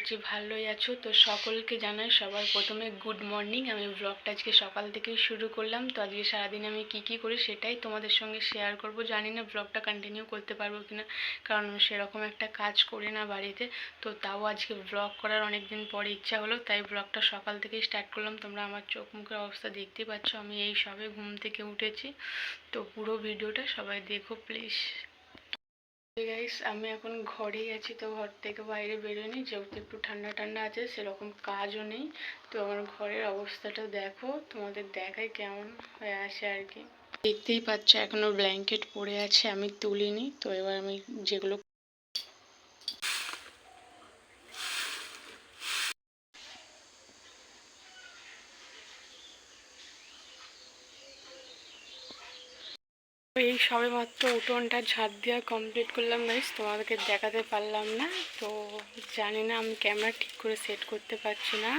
করছি ভালোই আছো তো। সকলকে জানাই সবার প্রথমে গুড মর্নিং। আমি ব্লগটা আজকে সকাল থেকেই শুরু করলাম। তো আজকে সারাদিন আমি কি করি সেটাই তোমাদের সঙ্গে শেয়ার করব। জানি না ব্লগটা কন্টিনিউ করতে পারবো কিনা, কারণ আমি সেরকম একটা কাজ করি না বাড়িতে। তো তাও আজকে ব্লগ করার অনেক দিন পরে ইচ্ছা হলো, তাই ব্লগটা সকাল থেকেই স্টার্ট করলাম। তোমরা আমার চোখ মুখের অবস্থা দেখতেই পাচ্ছ, আমি এই সবে ঘুম থেকে উঠেছি। তো পুরো ভিডিওটা সবাই দেখো প্লিজ। গাইস, আমি এখন ঘরেই আছি। তো ঘর থেকে বাইরে বেরোয়নি, যেহেতু একটু ঠান্ডা ঠান্ডা আছে, সেরকম কাজও নেই। তো আমার ঘরের অবস্থাটা দেখো, তোমাদের দেখাই কেমন হয়ে আসে আর কি। দেখতেই পাচ্ছ এখনো ব্ল্যাঙ্কেট পরে আছে, আমি তুলিনি। তো এবার আমি যেগুলো এই সবে মাত্র উঠোনটা ঝাড় দেওয়া কমপ্লিট করলাম গাইস, তোমাদেরকে দেখাতে পারলাম না। তো জানি না, আমি ক্যামেরা ঠিক করে সেট করতে পারছি না।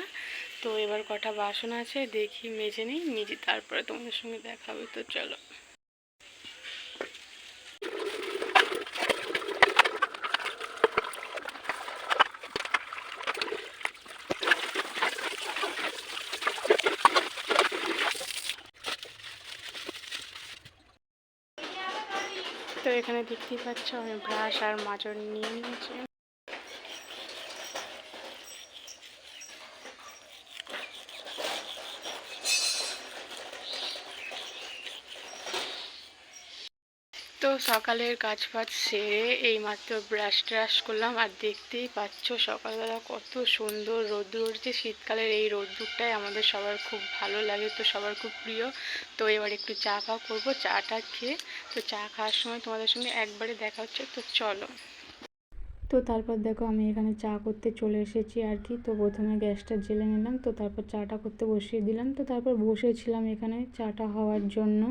তো এবার কটা বাসন আছে দেখি, মেজে নিই, মেজে তারপরে তোমাদের সঙ্গে দেখা হবে। তো চলো। তো এখানে দেখতেই পাচ্ছ আমি ব্রাশ আর মাজন নিয়ে নিয়েছি। তো সকালের কাজ ফাজ সেরে এইমাত্র ব্রাশ ট্রাশ করলাম। আর দেখতেই পাচ্ছ সকালবেলা কত সুন্দর রোদ্দুর উঠছে। শীতকালের এই রোদ্দুরটাই আমাদের সবার খুব ভালো লাগে, তো সবার খুব প্রিয়। তো এবার একটু চা ফা করবো, চাটা খেয়ে তো চা খাওয়ার সময় তোমাদের সঙ্গে একবারে দেখা হচ্ছে। তো চলো। তো তারপর দেখো আমি এখানে চা করতে চলে এসেছি আর কি। তো প্রথমে গ্যাসটা জ্বেলে নিলাম, তো তারপর চাটা করতে বসিয়ে দিলাম। তো তারপর বসেছিলাম এখানে চাটা হওয়ার জন্য।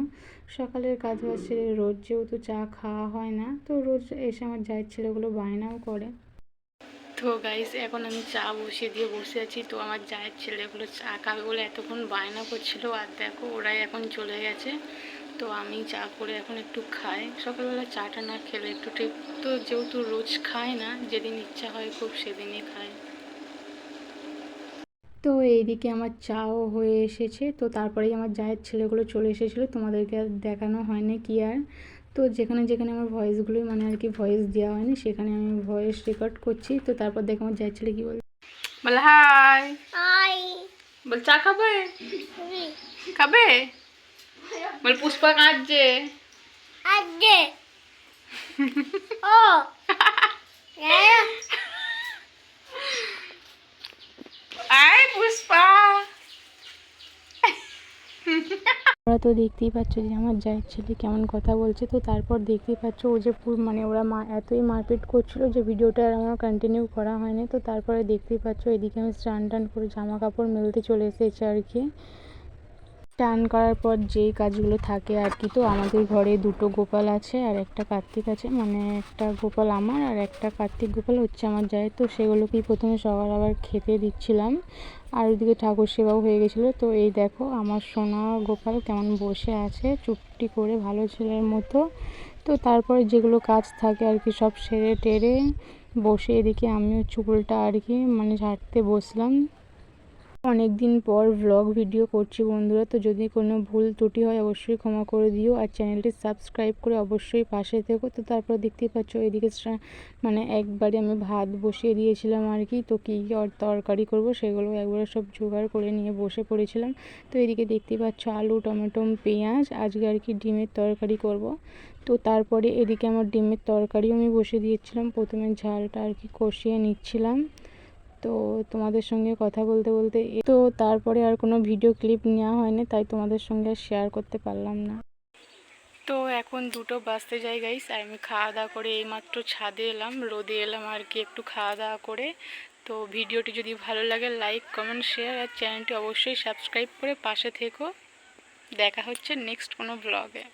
সকালের কাজ বাজ সেরে রোজ যেহেতু চা খাওয়া হয় না, তো রোজ এসে আমার জায়ের ছেলেগুলো বায়নাও করে। তো গাইস, এখন আমি চা বসিয়ে দিয়ে বসে আছি। তো আমার জায়ের ছেলেগুলো চা খাবে বলে এতক্ষণ বায়না করছিল, আর দেখো ওরাই এখন চলে গেছে। তো আমি চা করে এখন একটু খাই। সকালবেলা চাটা না খেলে একটু ঠিক, তো যেহেতু রোজ খাই না, যেদিন ইচ্ছা হয় খুব সেদিনই খাই। তো এইদিকে আমার চাও হয়ে এসেছে। তো তারপরেই আমার জায়ের ছেলেগুলো চলে এসেছিলো, তোমাদেরকে আর দেখানো হয়নি কি আর। তো যেখানে যেখানে আমার ভয়েসগুলোই মানে আর কি ভয়েস দেওয়া হয়নি, সেখানে আমি ভয়েস রেকর্ড করছি। তো তারপর দেখো আমার জায়ের ছেলে কি বলে, বলে হাই হাই, বল চা খাবে, খাবে, বল পুষ্পা কাঁদছে কাঁদছে ও আয় পুষ্পা। ওরা তো দেখতেই পাচ্ছ যে আমার জায়ের ছেলে কেমন কথা বলছে। তো তারপর দেখতেই পাচ্ছ ও যে মানে ওরা এতই মারপিট করছিল যে ভিডিওটা আর আমার কন্টিনিউ করা হয়নি। তো তারপরে দেখতেই পাচ্ছ এদিকে আমি স্নান টান করে জামা কাপড় মেলতে চলে এসেছি আর কি। স্নান করার পর যেই কাজগুলো থাকে আর কি। তো আমাদের ঘরে দুটো গোপাল আছে আর একটা কার্তিক আছে, মানে একটা গোপাল আমার আর একটা কার্তিক গোপাল হচ্ছে আমার জায়ের। তো সেগুলোকেই প্রথমে সবার আবার খেতে দিচ্ছিলাম, আর ওইদিকে ঠাকুর সেবাও হয়ে গেছিলো। তো এই দেখো আমার সোনা গোপাল কেমন বসে আছে চুপটি করে ভালো ছেলের মতো। তো তারপরে যেগুলো কাজ থাকে আর কি সব সেরে টেরে বসে এদিকে আমিও চুলটা আর কি মানে ঝাড়তে বসলাম। অনেক দিন পর ভ্লগ ভিডিও করছি বন্ধুরা, তো যদি কোনো ভুল ত্রুটি হয় অবশ্যই ক্ষমা করে দিও, আর চ্যানেলটি সাবস্ক্রাইব করে অবশ্যই পাশে থেকো। তো তারপর দেখতেই পাচ্ছ এদিকে মানে একবারে আমি ভাত বসিয়ে দিয়েছিলাম আর কি। তো কী তরকারি করব সেগুলো একবারে সব জোগাড় করে নিয়ে বসে পড়েছিলাম। তো এদিকে দেখতেই পাচ্ছ আলু টমেটো পেঁয়াজ, আজকে আর কি ডিমের তরকারি করব। তো তারপরে এদিকে আমার ডিমের তরকারিও আমি বসিয়ে দিয়েছিলাম, প্রথমে ঝালটা আর কি কষিয়ে নিচ্ছিলাম। তো তোমাদের সঙ্গে কথা বলতে বলতে তো তারপরে আর কোনো ভিডিও ক্লিপ নেওয়া হয়নি, তাই তোমাদের সঙ্গে শেয়ার করতে পারলাম না। তো এখন 2টো বাজতে যাই গাইস, আর আমি খাওয়া দাওয়া করে এইমাত্র ছাদে এলাম, রোদে এলাম আর কি একটু খাওয়া দাওয়া করে। তো ভিডিওটি যদি ভালো লাগে লাইক কমেন্ট শেয়ার, আর চ্যানেলটি অবশ্যই সাবস্ক্রাইব করে পাশে থেকো। দেখা হচ্ছে নেক্সট কোনো ব্লগে।